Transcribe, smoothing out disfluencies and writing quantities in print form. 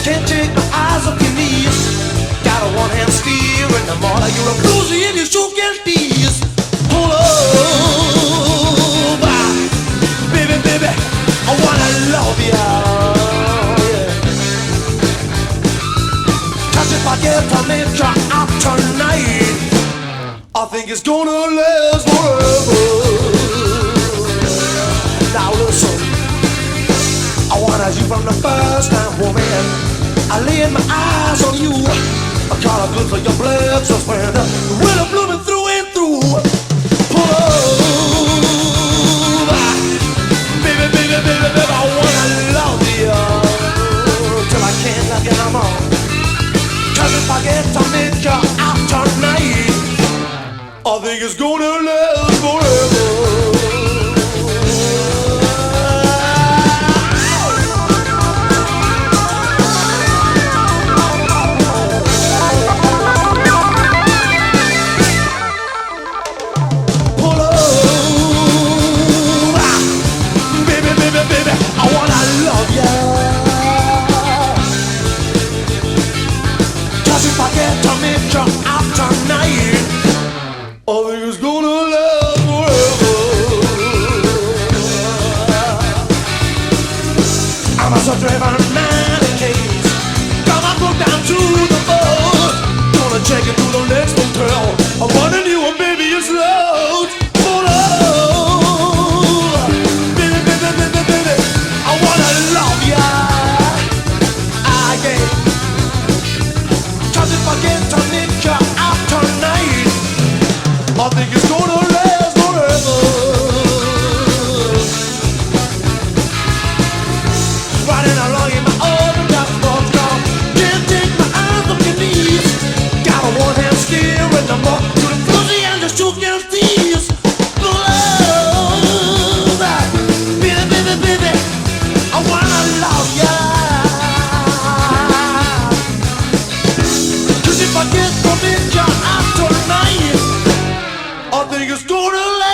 Can't take my eyes off your knees. Got a one-hand steer in the morning. You're a bluesy and you sure can tease. Pull over, baby, baby, I wanna love ya. Yeah. 'Cause if I get to make you out tonight, I think it's gonna last forever. Now listen, I wanted you from the first time, woman. I laid my eyes on you. I caught a glimpse of your blood, so when the winter blooming through and through. Pull over, baby, baby, baby, baby, I wanna love you till I can't love you no more. 'Cause if I get to make you out tonight, I think it's gonna last forever. If I get to make you out tonight, I think it's gonna last forever. I'm a driven man in case. Come on, go down to the boat. Gonna check it through the next motel. I'm wanting you and baby it's loud. Pull over, baby, baby, baby, baby, I wanna love ya. Yeah. If I get to make you out tonight, I think it's gonna last forever. Riding along in my old dashboard car, can't take my eyes off your knees. Got a one-hand steer in the mud, to the fuzzy and the shook your teeth. Baby, baby, baby, I wanna love ya. If I get to make you out tonight, I think it's gonna last.